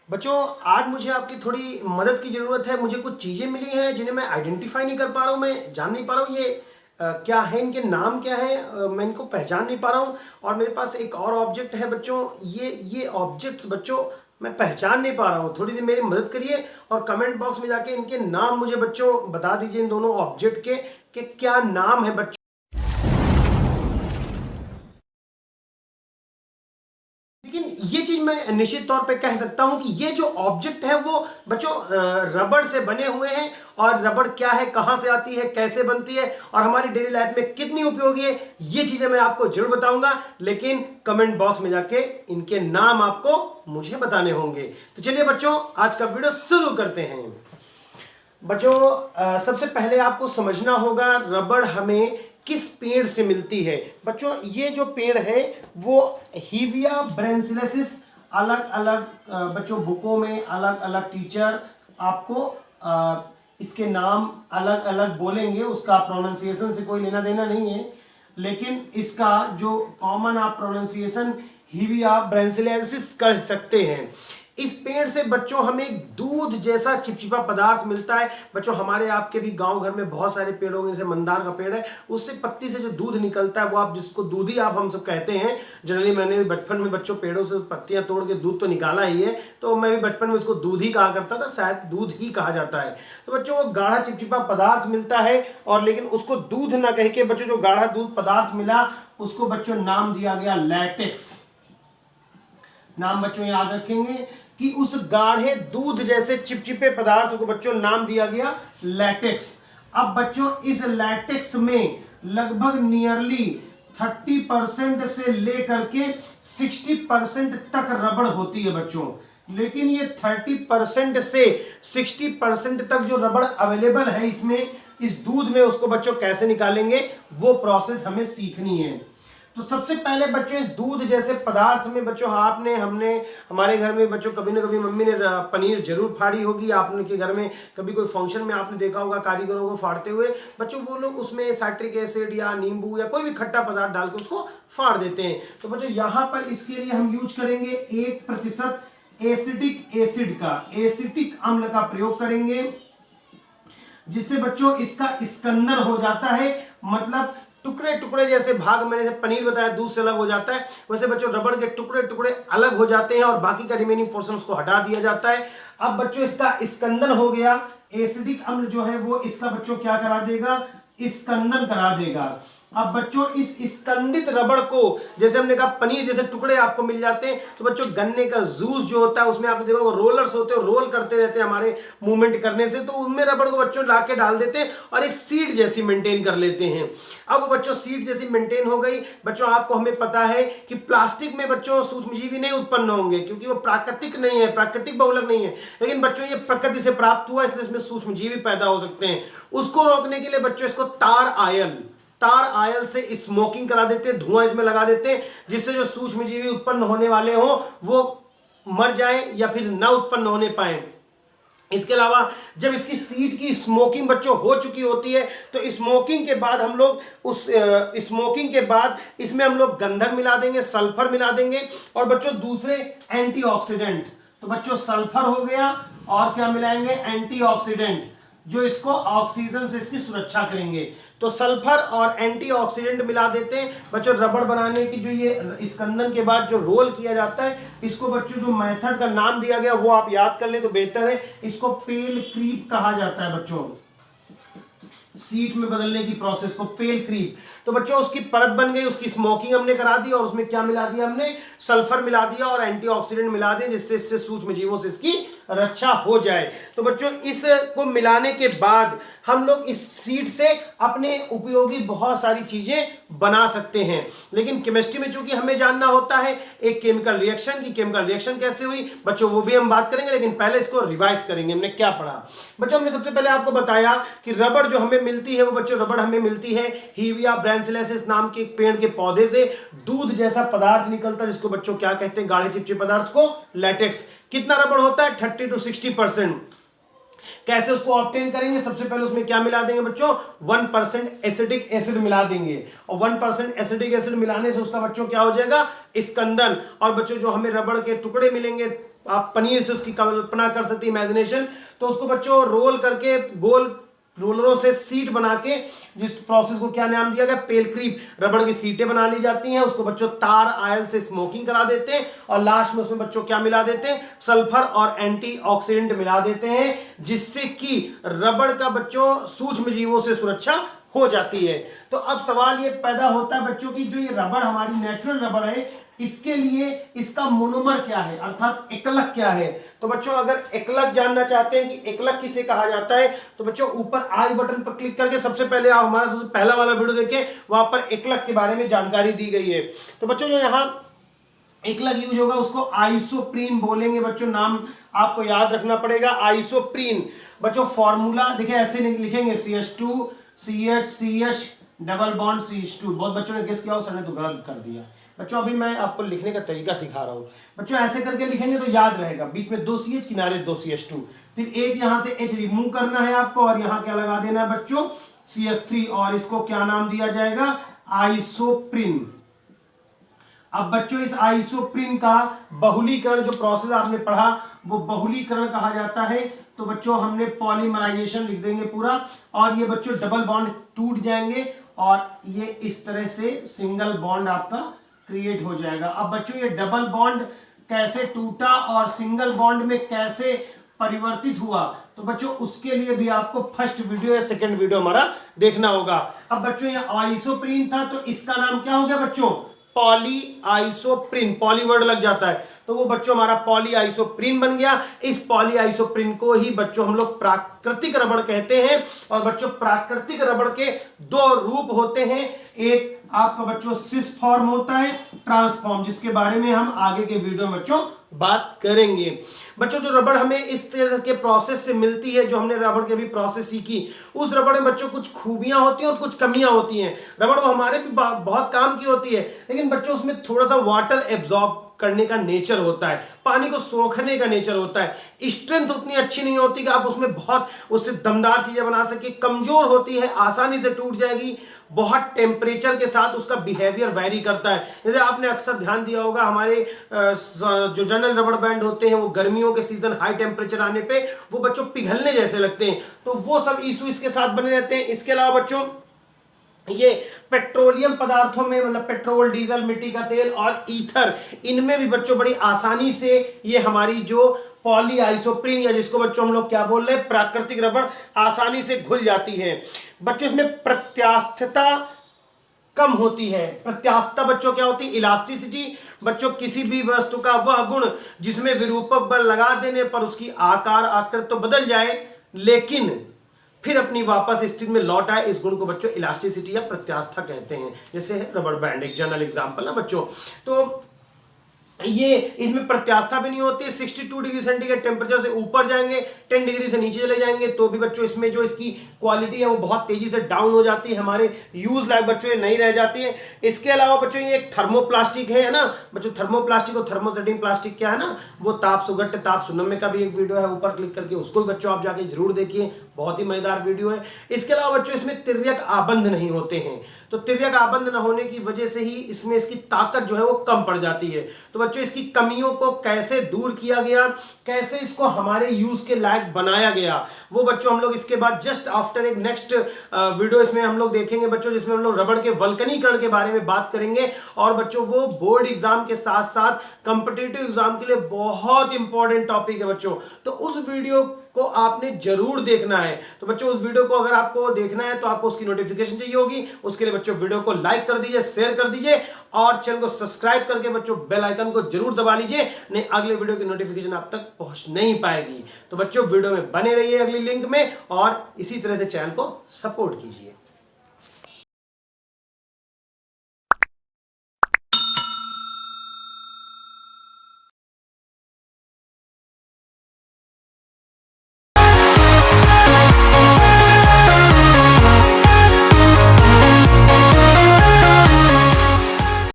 बच्चों, आज मुझे आपकी थोड़ी मदद की ज़रूरत है। मुझे कुछ चीज़ें मिली हैं जिन्हें मैं आइडेंटिफाई नहीं कर पा रहा हूँ, मैं जान नहीं पा रहा हूँ ये क्या है, इनके नाम क्या है, मैं इनको पहचान नहीं पा रहा हूँ। और मेरे पास एक और ऑब्जेक्ट है बच्चों, ये ऑब्जेक्ट्स बच्चों मैं पहचान नहीं पा रहा हूँ। थोड़ी सी मेरी मदद करिए और कमेंट बॉक्स में जाके इनके नाम मुझे बच्चों बता दीजिए, इन दोनों ऑब्जेक्ट के कि क्या नाम है बच्चों। लेकिन ये चीज मैं निश्चित तौर पे कह सकता हूं कि ये जो ऑब्जेक्ट है वो बच्चों रबड़ से बने हुए हैं। और रबड़ क्या है, कहां से आती है, कैसे बनती है और हमारी डेली लाइफ में कितनी उपयोगी है, ये चीजें मैं आपको जरूर बताऊंगा। लेकिन कमेंट बॉक्स में जाके इनके नाम आपको मुझे बताने होंगे। तो चलिए बच्चों, आज का वीडियो शुरू करते हैं। बच्चों, सबसे पहले आपको समझना होगा रबड़ हमें किस पेड़ से मिलती है। बच्चों, ये जो पेड़ है वो हीविया ब्रासिलिएसिस, अलग अलग बच्चों बुकों में अलग अलग टीचर आपको इसके नाम अलग अलग बोलेंगे, उसका प्रोनाउंसिएशन से कोई लेना देना नहीं है। लेकिन इसका जो कॉमन आप प्रोनाउंसिएशन हीविया ब्रासिलिएसिस कर सकते हैं। इस पेड़ से बच्चों हमें एक दूध जैसा चिपचिपा पदार्थ मिलता है। बच्चों, हमारे आपके भी गांव घर में बहुत सारे पेड़ होंगे, जैसे मंदार का पेड़ है, उससे पत्ती से जो दूध निकलता है वो आप जिसको दूधी आप हम सब कहते हैं। जनरली मैंने भी बचपन में बच्चों पेड़ों से पत्तियां तोड़ के दूध तो निकाला ही है, तो मैं भी बचपन में उसको दूध ही कहा करता था, शायद दूध ही कहा जाता है। तो बच्चों, वो गाढ़ा चिपचिपा पदार्थ मिलता है और लेकिन उसको दूध ना कह के बच्चों जो गाढ़ा दूध पदार्थ मिला उसको बच्चों नाम दिया गया लैटेक्स। नाम बच्चों याद रखेंगे कि उस गाढ़े दूध जैसे चिपचिपे पदार्थ को बच्चों नाम दिया गया लैटेक्स। अब बच्चों, इस लैटेक्स में लगभग नियरली 30% से लेकर के 60% तक रबड़ होती है बच्चों। लेकिन ये 30% से 60% तक जो रबड़ अवेलेबल है इसमें, इस दूध में, उसको बच्चों कैसे निकालेंगे वो प्रोसेस हमें सीखनी है। तो सबसे पहले बच्चों, इस दूध जैसे पदार्थ में बच्चों हमने हमारे घर में बच्चों कभी ना कभी मम्मी ने पनीर जरूर फाड़ी होगी। आपने के घर में कभी कोई फंक्शन में आपने देखा होगा कारीगरों को फाड़ते हुए। बच्चों, वो लोग उसमें साइट्रिक एसिड या नींबू या कोई भी खट्टा पदार्थ डाल के उसको फाड़ देते हैं। तो बच्चों, यहाँ पर इसके लिए हम यूज करेंगे 1% एसिडिक एसिड का, एसिटिक अम्ल का प्रयोग करेंगे, जिससे बच्चों इसका स्कंदन हो जाता है। मतलब टुकड़े टुकड़े जैसे भाग, मैंने पनीर बताया दूध से अलग हो जाता है, वैसे बच्चों रबड़ के टुकड़े टुकड़े अलग हो जाते हैं और बाकी का रिमेनिंग पोर्शन उसको हटा दिया जाता है। अब बच्चों, इसका स्कंदन हो गया, एसिडिक अम्ल जो है वो इसका बच्चों क्या करा देगा, स्कंदन करा देगा। अब बच्चों, इस स्कंदित रबड़ को, जैसे हमने कहा पनीर जैसे टुकड़े आपको मिल जाते हैं, तो बच्चों गन्ने का जूस जो होता है उसमें आपने देखा वो रोलर्स होते हैं, रोल करते रहते हैं हमारे मूवमेंट करने से, तो उनमें रबड़ को बच्चों ला के डाल देते हैं और एक सीड जैसी मेंटेन कर लेते हैं। अब बच्चों सीड जैसी मेंटेन हो गई। बच्चों, आपको हमें पता है कि प्लास्टिक में बच्चों सूक्ष्मजीवी नहीं उत्पन्न होंगे क्योंकि वो प्राकृतिक नहीं है, प्राकृतिक बहुलक नहीं है। लेकिन बच्चों, ये प्रकृति से प्राप्त हुआ, इसलिए इसमें सूक्ष्मजीवी पैदा हो सकते हैं। उसको रोकने के लिए बच्चों इसको तार आयल से स्मोकिंग करा देते हैं, धुआं इसमें लगा देते हैं, जिससे जो सूक्ष्मजीवी उत्पन्न होने वाले हो वो मर जाए या फिर ना उत्पन्न होने पाए। इसके अलावा जब इसकी सीड की स्मोकिंग बच्चों हो चुकी होती है, तो स्मोकिंग के बाद हम लोग स्मोकिंग के बाद इसमें हम लोग गंधक मिला देंगे, सल्फर मिला देंगे और बच्चों दूसरे एंटीऑक्सीडेंट। तो बच्चों सल्फर हो गया और क्या मिलाएंगे, एंटीऑक्सीडेंट, जो इसको ऑक्सीजन से इसकी सुरक्षा करेंगे। तो सल्फर और एंटीऑक्सीडेंट मिला देते हैं बच्चों। रबड़ बनाने की जो ये स्कंदन के बाद जो रोल किया जाता है, इसको बच्चों जो मेथड का नाम दिया गया वो आप याद कर ले तो बेहतर है। इसको पेल क्रीप कहा जाता है बच्चों, सीट में बदलने की प्रोसेस को पेल क्रीप। तो बच्चों, उसकी परत बन गई, उसकी स्मोकिंग हमने करा दी और उसमें क्या मिला दिया, हमने सल्फर मिला दिया और एंटीऑक्सीडेंट मिला दिए, जिससे इससे सूक्ष्म जीवों से इसकी रक्षा हो जाए। तो बच्चों, इसको मिलाने के बाद हम लोग इस सीड से अपने उपयोगी बहुत सारी चीजें बना सकते हैं। लेकिन केमिस्ट्री में चूंकि हमें जानना होता है एक केमिकल रिएक्शन की, केमिकल रिएक्शन कैसे हुई बच्चों वो भी हम बात करेंगे, लेकिन पहले इसको रिवाइज करेंगे हमने क्या पढ़ा। बच्चों, हमने सबसे पहले आपको बताया कि रबड़ जो हमें मिलती है वो बच्चों रबड़ हमें मिलती है हीविया ब्रासिलिएसिस नाम के पेड़ के पौधे से। दूध जैसा पदार्थ निकलता है जिसको बच्चों क्या कहते हैं, गाढ़े चिपचिपे पदार्थ को लैटेक्स। कितना रबड़ होता है, 30 to 60%। कैसे उसको ऑब्टेन करेंगे? सबसे पहले उसमें क्या मिला देंगे बच्चों? 1% एसिटिक एसिड मिला देंगे, और 1% एसिटिक एसिड मिलाने से उसका बच्चों क्या हो जाएगा? स्कंदन। और बच्चों जो हमें रबड़ के टुकड़े मिलेंगे, आप पनीर से उसकी कल्पना कर सकते हैं, इमेजिनेशन, तो उसको बच्चों रोल करके गोल रोलरों से सीट बना के, जिस प्रोसेस को क्या नाम दिया गया? पेलक्रीप। रबड़ की सीटें बना ली जाती हैं, उसको बच्चों तार आयल से स्मोकिंग करा देते हैं, और लास्ट में उसमें बच्चों क्या मिला देते हैं? सल्फर और एंटीऑक्सीडेंट मिला देते हैं, जिससे कि रबड़ का बच्चों सूक्ष्म जीवों से सुरक्षा हो जाती है। तो अब सवाल ये पैदा होता है बच्चों की, जो ये रबड़ हमारी नेचुरल रबड़ है, इसके लिए इसका मोनोमर क्या है, अर्थात एकलक क्या है? तो बच्चों अगर एकलक जानना चाहते हैं कि एकलक किसे कहा जाता है, तो बच्चों ऊपर आई बटन पर क्लिक करके सबसे पहले आप हमारा सबसे पहला वाला वीडियो देखें, वहां पर एकलक के बारे में जानकारी दी गई है। तो बच्चों जो यहाँ एकलक यूज होगा उसको आइसोप्रीन बोलेंगे बच्चों, नाम आपको याद रखना पड़ेगा, आइसोप्रीन। बच्चों फॉर्मूला देखिए ऐसे लिखेंगे, CH2 CH double bond CH2। बहुत बच्चों ने गेस किया, सर ने तो गलत कर दिया। बच्चों अभी मैं आपको लिखने का तरीका सिखा रहा हूं बच्चों, ऐसे करके लिखेंगे तो याद रहेगा। बीच में 2 CH, किनारे 2 CH2, फिर एक यहां से H रिमूव करना है आपको, और यहां क्या लगा देना है बच्चों? CH3, और इसको क्या नाम दिया जाएगा? आइसोप्रीन। अब बच्चों इस आइसोप्रीन का बहुलीकरण, जो प्रोसेस आपने पढ़ा वो बहुलीकरण कहा जाता है। तो बच्चों हमने पॉलीमराइजेशन लिख देंगे पूरा, और ये बच्चों डबल बॉन्ड टूट जाएंगे, और ये इस तरह से सिंगल बॉन्ड आपका क्रिएट हो जाएगा। अब बच्चों ये डबल बॉन्ड कैसे टूटा और सिंगल बॉन्ड में कैसे परिवर्तित हुआ, तो बच्चों उसके लिए भी आपको फर्स्ट वीडियो या सेकंड वीडियो हमारा देखना होगा। अब बच्चों ये आइसोप्रीन था, तो इसका नाम क्या हो गया बच्चों? Poly isoprene. पॉली वर्ड लग जाता है, तो वो बच्चों हमारा पॉली आइसोप्रीन बन गया। इस पॉली आइसोप्रीन को ही बच्चों हम लोग प्राकृतिक रबड़ कहते हैं। और बच्चों प्राकृतिक रबड़ के 2 रूप होते हैं, एक आपका बच्चों सिस फॉर्म होता है, ट्रांसफॉर्म, जिसके बारे में हम आगे के वीडियो में बच्चों बात करेंगे। बच्चों जो रबड़ हमें इस तरह के प्रोसेस से मिलती है, जो हमने रबड़ के भी प्रोसेस सीखी, उस रबड़ में बच्चों कुछ खूबियां होती हैं और कुछ कमियां होती हैं। रबड़ वो हमारे भी बहुत काम की होती है, लेकिन बच्चों उसमें थोड़ा सा वाटर एब्जॉर्ब करने का नेचर होता है, पानी को सोखने का नेचर होता है। स्ट्रेंथ उतनी अच्छी नहीं होती कि आप उसमें बहुत उससे दमदार चीजें बना सके, कमजोर होती है, आसानी से टूट जाएगी। बहुत टेम्परेचर के साथ उसका बिहेवियर वैरी करता है। जैसे आपने अक्सर ध्यान दिया होगा, हमारे जो जनरल रबड़ बैंड होते हैं वो गर्मियों के सीजन हाई टेम्परेचर आने पे वो बच्चों पिघलने जैसे लगते हैं, तो वो सब इशू इसके साथ बने रहते हैं। इसके अलावा बच्चों ये पेट्रोलियम पदार्थों में, मतलब पेट्रोल, डीजल, मिट्टी का तेल और ईथर, इनमें भी बच्चों बड़ी आसानी से ये हमारी जो पॉली आइसोप्रीन, या जिसको बच्चों हम लोग क्या बोल रहे हैं, प्राकृतिक रबड़, आसानी से घुल जाती है। बच्चों इसमें प्रत्यास्थता कम होती है। प्रत्यास्थता बच्चों क्या होती है? इलास्टिसिटी। बच्चों किसी भी वस्तु का वह गुण जिसमें विरूपक बल लगा देने पर उसकी आकार आकृति तो बदल जाए, लेकिन फिर अपनी वापस स्थिति में लौट आए, इस गुण को बच्चों इलास्टिसिटी या प्रत्यास्थता कहते हैं। जैसे है रबड़ बैंड, एक जनरल एग्जांपल ना बच्चों। तो ये इसमें प्रत्यास्थता भी नहीं होती। 62 डिग्री सेंटीग्रेड टेम्परेचर से ऊपर जाएंगे, 10 डिग्री से नीचे चले जाएंगे तो भी बच्चों इसमें जो इसकी क्वालिटी है वो बहुत तेजी से डाउन हो जाती है, हमारे यूज लाइक बच्चों ये नहीं रह जाती है। इसके अलावा बच्चों ये एक थर्मोप्लास्टिक है ना बच्चों, थर्मोप्लास्टिक और थर्मोसेटिंग प्लास्टिक क्या है ना, वो ताप सुगट्ट ताप सुनम्य का भी एक वीडियो है, ऊपर क्लिक करके उसको भी बच्चों आप जाके जरूर देखिए, बहुत ही मजेदार वीडियो है। इसके अलावा बच्चों इसमें तिर्यक आबंध नहीं होते हैं, तो तिर्यक आबंध न होने की वजह से ही इसमें इसकी ताकत जो है वो कम पड़ जाती है। तो बच्चों इसकी कमियों को कैसे दूर किया गया, कैसे इसको हमारे यूज के लायक बनाया गया, वो बच्चों हम लोग इसके बाद जस्ट आफ्टर एक नेक्स्ट वीडियो इसमें हम लोग देखेंगे बच्चों, जिसमें हम लोग रबड़ के वल्कनीकरण के बारे में बात करेंगे। और बच्चों वो बोर्ड एग्जाम के साथ साथ कॉम्पिटिटिव एग्जाम के लिए बहुत इंपॉर्टेंट टॉपिक है बच्चों, तो उस वीडियो को आपने जरूर देखना है। तो बच्चों उस वीडियो को अगर आपको देखना है तो आपको उसकी नोटिफिकेशन चाहिए होगी, उसके लिए बच्चों वीडियो को लाइक कर दीजिए, शेयर कर दीजिए और चैनल को सब्सक्राइब करके बच्चों बेल आइकन को जरूर दबा लीजिए, नहीं अगले वीडियो की नोटिफिकेशन आप तक पहुंच नहीं पाएगी। तो बच्चों वीडियो में बने रहिए अगली लिंक में, और इसी तरह से चैनल को सपोर्ट कीजिए।